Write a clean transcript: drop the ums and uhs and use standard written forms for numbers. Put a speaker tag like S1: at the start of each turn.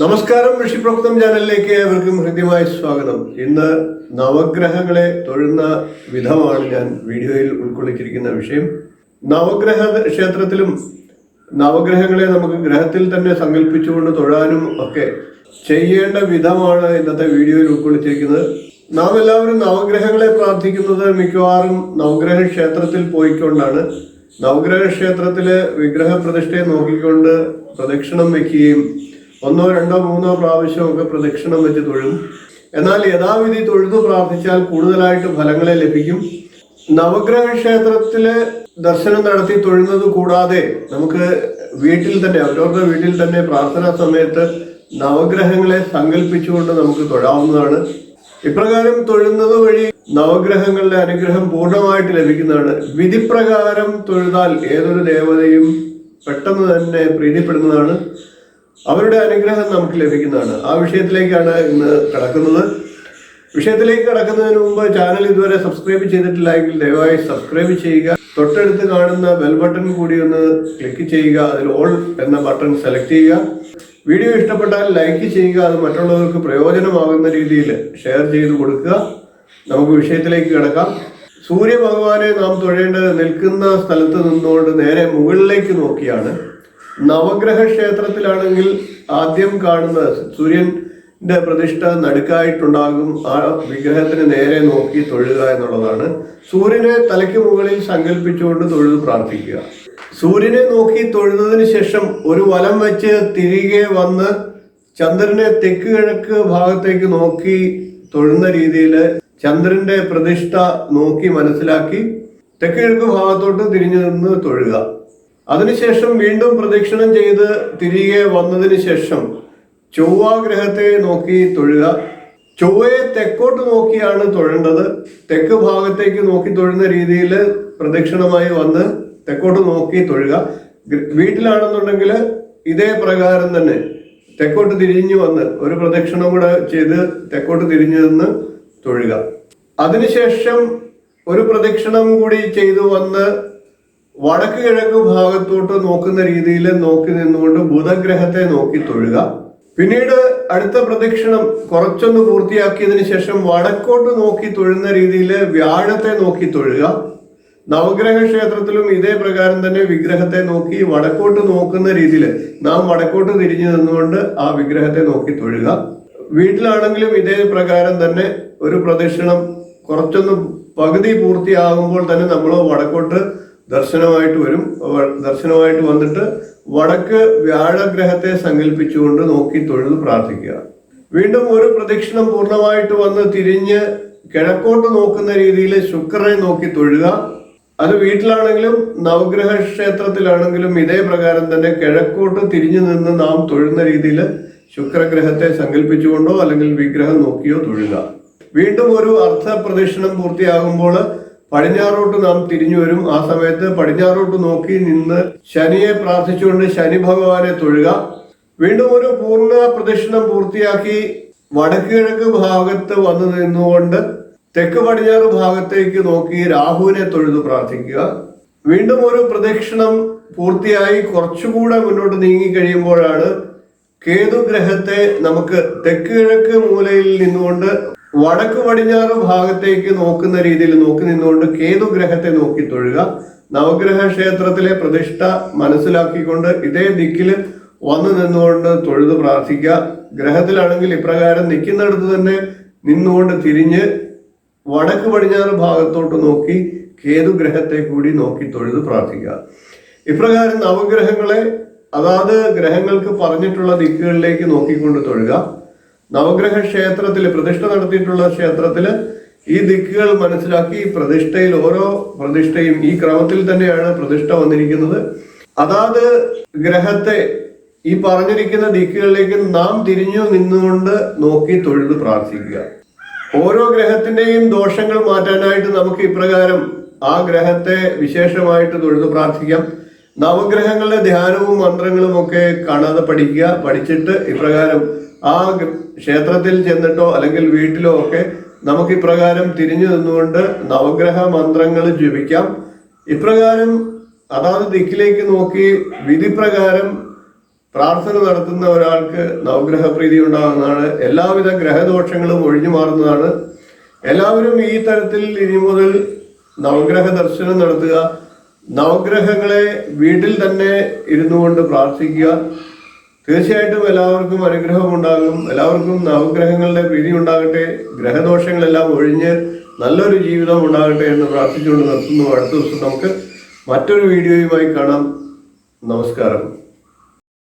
S1: നമസ്കാരം. ഋഷിപ്രോക്തം ചാനലിലേക്ക് ഏവർക്കും ഹൃദ്യമായ സ്വാഗതം. ഇന്ന് നവഗ്രഹങ്ങളെ തൊഴുന്ന വിധമാണ് ഞാൻ വീഡിയോയിൽ ഉൾക്കൊള്ളിച്ചിരിക്കുന്ന വിഷയം. നവഗ്രഹ ക്ഷേത്രത്തിലും നവഗ്രഹങ്ങളെ നമുക്ക് ഗ്രഹത്തിൽ തന്നെ സങ്കല്പിച്ചുകൊണ്ട് തൊഴാനും ഒക്കെ ചെയ്യേണ്ട വിധമാണ് ഇന്നത്തെ വീഡിയോയിൽ ഉൾക്കൊള്ളിച്ചിരിക്കുന്നത്. നാം എല്ലാവരും നവഗ്രഹങ്ങളെ പ്രാർത്ഥിക്കുന്നത് മിക്കവാറും നവഗ്രഹ ക്ഷേത്രത്തിൽ പോയിക്കൊണ്ടാണ്. നവഗ്രഹ ക്ഷേത്രത്തിലെ വിഗ്രഹ പ്രതിഷ്ഠയെ നോക്കിക്കൊണ്ട് പ്രദക്ഷിണം വയ്ക്കുകയും 1, 2, 3 പ്രാവശ്യമൊക്കെ പ്രദക്ഷിണം വെച്ച് തൊഴും. എന്നാൽ യഥാവിധി തൊഴുതു പ്രാർത്ഥിച്ചാൽ കൂടുതലായിട്ട് ഫലങ്ങളെ ലഭിക്കും. നവഗ്രഹ ക്ഷേത്രത്തിലെ ദർശനം നടത്തി തൊഴുന്നത് കൂടാതെ നമുക്ക് വീട്ടിൽ തന്നെ അവരവരുടെ വീട്ടിൽ തന്നെ പ്രാർത്ഥനാ സമയത്ത് നവഗ്രഹങ്ങളെ സങ്കല്പിച്ചുകൊണ്ട് നമുക്ക് തൊഴാവുന്നതാണ്. ഇപ്രകാരം തൊഴുന്നത് വഴി നവഗ്രഹങ്ങളുടെ അനുഗ്രഹം പൂർണ്ണമായിട്ട് ലഭിക്കുന്നതാണ്. വിധിപ്രകാരം തൊഴുതാൽ ഏതൊരു ദേവതയും പെട്ടെന്ന് തന്നെ പ്രീതിപ്പെടുന്നതാണ്. അവരുടെ അനുഗ്രഹം നമുക്ക് ലഭിക്കുന്നതാണ്. ആ വിഷയത്തിലേക്കാണ് ഇന്ന് കടക്കുന്നത്. വിഷയത്തിലേക്ക് കടക്കുന്നതിന് മുമ്പ് ചാനൽ ഇതുവരെ സബ്സ്ക്രൈബ് ചെയ്തിട്ടില്ലെങ്കിൽ ദയവായി സബ്സ്ക്രൈബ് ചെയ്യുക. തൊട്ടടുത്ത് കാണുന്ന ബെൽ ബട്ടൺ കൂടി ഒന്ന് ക്ലിക്ക് ചെയ്യുക. അതിൽ ഓൾ എന്ന ബട്ടൺ സെലക്ട് ചെയ്യുക. വീഡിയോ ഇഷ്ടപ്പെട്ടാൽ ലൈക്ക് ചെയ്യുക. അത് മറ്റുള്ളവർക്ക് പ്രയോജനമാകുന്ന രീതിയിൽ ഷെയർ ചെയ്ത് കൊടുക്കുക. നമുക്ക് വിഷയത്തിലേക്ക് കിടക്കാം. സൂര്യഭഗവാനെ നാം തൊഴേണ്ടത് നിൽക്കുന്ന സ്ഥലത്ത് നിന്നുകൊണ്ട് നേരെ മുകളിലേക്ക് നോക്കിയാണ്. നവഗ്രഹ ക്ഷേത്രത്തിലാണെങ്കിൽ ആദ്യം കാണുന്ന സൂര്യന്റെ പ്രതിഷ്ഠ നടുക്കായിട്ടുണ്ടാകും. ആ വിഗ്രഹത്തിന് നേരെ നോക്കി തൊഴുക എന്നുള്ളതാണ്. സൂര്യനെ തലയ്ക്ക് മുകളിൽ സങ്കല്പിച്ചുകൊണ്ട് തൊഴുത് പ്രാർത്ഥിക്കുക. സൂര്യനെ നോക്കി തൊഴുന്നതിന് ശേഷം ഒരു വലം വെച്ച് തിരികെ വന്ന് ചന്ദ്രനെ തെക്ക് കിഴക്ക് ഭാഗത്തേക്ക് നോക്കി തൊഴുന്ന രീതിയിൽ ചന്ദ്രന്റെ പ്രതിഷ്ഠ നോക്കി മനസ്സിലാക്കി തെക്ക് കിഴക്ക് ഭാഗത്തോട്ട് തിരിഞ്ഞു നിന്ന് തൊഴുക. അതിനുശേഷം വീണ്ടും പ്രദക്ഷിണം ചെയ്ത് തിരികെ വന്നതിന് ശേഷം ചൊവ്വാഗ്രഹത്തെ നോക്കി തൊഴുക. ചൊവ്വയെ തെക്കോട്ട് നോക്കിയാണ് തൊഴേണ്ടത്. തെക്ക് ഭാഗത്തേക്ക് നോക്കി തൊഴുന്ന രീതിയിൽ പ്രദക്ഷിണമായി വന്ന് തെക്കോട്ട് നോക്കി തൊഴുക. വീട്ടിലാണെന്നുണ്ടെങ്കിൽ ഇതേ പ്രകാരം തന്നെ തെക്കോട്ട് തിരിഞ്ഞു വന്ന് ഒരു പ്രദക്ഷിണം കൂടെ ചെയ്ത് തെക്കോട്ട് തിരിഞ്ഞു നിന്ന് തൊഴുക. അതിനുശേഷം ഒരു പ്രദക്ഷിണം കൂടി ചെയ്തു വന്ന് വടക്ക് കിഴക്ക് ഭാഗത്തോട്ട് നോക്കുന്ന രീതിയിൽ നോക്കി നിന്നുകൊണ്ട് ബുധഗ്രഹത്തെ നോക്കി തൊഴുക. പിന്നീട് അടുത്ത പ്രദക്ഷിണം കുറച്ചൊന്ന് പൂർത്തിയാക്കിയതിനു ശേഷം വടക്കോട്ട് നോക്കി തൊഴുന്ന രീതിയിൽ വ്യാഴത്തെ നോക്കി തൊഴുക. നവഗ്രഹ ക്ഷേത്രത്തിലും ഇതേ പ്രകാരം തന്നെ വിഗ്രഹത്തെ നോക്കി വടക്കോട്ട് നോക്കുന്ന രീതിയിൽ നാം വടക്കോട്ട് തിരിഞ്ഞു നിന്നുകൊണ്ട് ആ വിഗ്രഹത്തെ നോക്കി തൊഴുക. വീട്ടിലാണെങ്കിലും ഇതേ പ്രകാരം തന്നെ ഒരു പ്രദക്ഷിണം കുറച്ചൊന്ന് പകുതി പൂർത്തിയാകുമ്പോൾ തന്നെ നമ്മൾ വടക്കോട്ട് ദർശനമായിട്ട് വരും. ദർശനമായിട്ട് വന്നിട്ട് വടക്ക് വ്യാഴഗ്രഹത്തെ സങ്കല്പിച്ചുകൊണ്ട് നോക്കി തൊഴുത് പ്രാർത്ഥിക്കുക. വീണ്ടും ഒരു പ്രദക്ഷിണം പൂർണ്ണമായിട്ട് വന്ന് തിരിഞ്ഞ് കിഴക്കോട്ട് നോക്കുന്ന രീതിയിൽ ശുക്രനെ നോക്കി തൊഴുക. അത് വീട്ടിലാണെങ്കിലും നവഗ്രഹ ക്ഷേത്രത്തിലാണെങ്കിലും ഇതേ പ്രകാരം തന്നെ കിഴക്കോട്ട് തിരിഞ്ഞു നിന്ന് നാം തൊഴുന്ന രീതിയിൽ ശുക്രഗ്രഹത്തെ സങ്കല്പിച്ചുകൊണ്ടോ അല്ലെങ്കിൽ വിഗ്രഹം നോക്കിയോ തൊഴുക. വീണ്ടും ഒരു അർദ്ധ പ്രദക്ഷിണം പൂർത്തിയാകുമ്പോൾ പടിഞ്ഞാറോട്ട് നാം തിരിഞ്ഞു വരും. ആ സമയത്ത് പടിഞ്ഞാറോട്ട് നോക്കി നിന്ന് ശനിയെ പ്രാർത്ഥിച്ചുകൊണ്ട് ശനി ഭഗവാനെ തൊഴുക. വീണ്ടും ഒരു പൂർണ്ണ പ്രദക്ഷിണം പൂർത്തിയാക്കി വടക്ക് കിഴക്ക് ഭാഗത്ത് വന്നു നിന്നുകൊണ്ട് തെക്ക് പടിഞ്ഞാറ് ഭാഗത്തേക്ക് നോക്കി രാഹുവിനെ തൊഴുതു പ്രാർത്ഥിക്കുക. വീണ്ടും ഒരു പ്രദക്ഷിണം പൂർത്തിയായി കുറച്ചുകൂടെ മുന്നോട്ട് നീങ്ങി കഴിയുമ്പോഴാണ് കേതുഗ്രഹത്തെ നമുക്ക് തെക്ക് കിഴക്ക് മൂലയിൽ നിന്നുകൊണ്ട് വടക്ക് പടിഞ്ഞാറ് ഭാഗത്തേക്ക് നോക്കുന്ന രീതിയിൽ നോക്കി നിന്നുകൊണ്ട് കേതുഗ്രഹത്തെ നോക്കി തൊഴുക. നവഗ്രഹ ക്ഷേത്രത്തിലെ പ്രതിഷ്ഠ മനസ്സിലാക്കിക്കൊണ്ട് ഇതേ ദിക്കിൽ വന്നു നിന്നുകൊണ്ട് തൊഴുത് പ്രാർത്ഥിക്കുക. ഗ്രഹത്തിലാണെങ്കിൽ ഇപ്രകാരം നിൽക്കുന്നിടത്ത് തന്നെ നിന്നുകൊണ്ട് തിരിഞ്ഞ് വടക്ക് പടിഞ്ഞാറ് ഭാഗത്തോട്ട് നോക്കി കേതുഗ്രഹത്തെ കൂടി നോക്കി തൊഴുത് പ്രാർത്ഥിക്കുക. ഇപ്രകാരം നവഗ്രഹങ്ങളെ അതാത് ഗ്രഹങ്ങൾക്ക് പറഞ്ഞിട്ടുള്ള ദിക്കുകളിലേക്ക് നോക്കിക്കൊണ്ട് തൊഴുക. നവഗ്രഹ ക്ഷേത്രത്തിൽ പ്രതിഷ്ഠ നടത്തിയിട്ടുള്ള ക്ഷേത്രത്തിൽ ഈ ദിക്കുകൾ മനസ്സിലാക്കി പ്രതിഷ്ഠയിൽ ഓരോ പ്രതിഷ്ഠയും ഈ ക്രമത്തിൽ തന്നെയാണ് പ്രതിഷ്ഠ വന്നിരിക്കുന്നത്. അതാത് ഗ്രഹത്തെ ഈ പറഞ്ഞിരിക്കുന്ന ദിക്കുകളിലേക്ക് നാം തിരിഞ്ഞു നിന്നുകൊണ്ട് നോക്കി തൊഴുത് പ്രാർത്ഥിക്കുക. ഓരോ ഗ്രഹത്തിന്റെയും ദോഷങ്ങൾ മാറ്റാനായിട്ട് നമുക്ക് ഇപ്രകാരം ആ ഗ്രഹത്തെ വിശേഷമായിട്ട് തൊഴുത് പ്രാർത്ഥിക്കാം. നവഗ്രഹങ്ങളുടെ ധ്യാനവും മന്ത്രങ്ങളും ഒക്കെ കാണാതെ പഠിക്കുക. പഠിച്ചിട്ട് ഇപ്രകാരം ആ ക്ഷേത്രത്തിൽ ചെന്നിട്ടോ അല്ലെങ്കിൽ വീട്ടിലോ ഒക്കെ നമുക്ക് ഇപ്രകാരം തിരിഞ്ഞു നിന്നുകൊണ്ട് നവഗ്രഹ മന്ത്രങ്ങൾ ജപിക്കാം. ഇപ്രകാരം അതാത് ദിക്കിലേക്ക് നോക്കി വിധിപ്രകാരം പ്രാർത്ഥന നടത്തുന്ന ഒരാൾക്ക് നവഗ്രഹ പ്രീതി ഉണ്ടാകുന്നതാണ്. എല്ലാവിധ ഗ്രഹദോഷങ്ങളും ഒഴിഞ്ഞു മാറുന്നതാണ്. എല്ലാവരും ഈ തരത്തിൽ ഇനി മുതൽ നവഗ്രഹ ദർശനം നടത്തുക. നവഗ്രഹങ്ങളെ വീട്ടിൽ തന്നെ ഇരുന്നു കൊണ്ട് പ്രാർത്ഥിക്കുക. തീർച്ചയായിട്ടും എല്ലാവർക്കും അനുഗ്രഹം ഉണ്ടാകും. എല്ലാവർക്കും നവഗ്രഹങ്ങളുടെ പ്രീതി ഉണ്ടാകട്ടെ. ഗ്രഹദോഷങ്ങളെല്ലാം ഒഴിഞ്ഞ് നല്ലൊരു ജീവിതം ഉണ്ടാകട്ടെ എന്ന് പ്രാർത്ഥിച്ചുകൊണ്ട് നിർത്തുന്നു. അടുത്ത ദിവസം നമുക്ക് മറ്റൊരു വീഡിയോയുമായി കാണാം. നമസ്കാരം.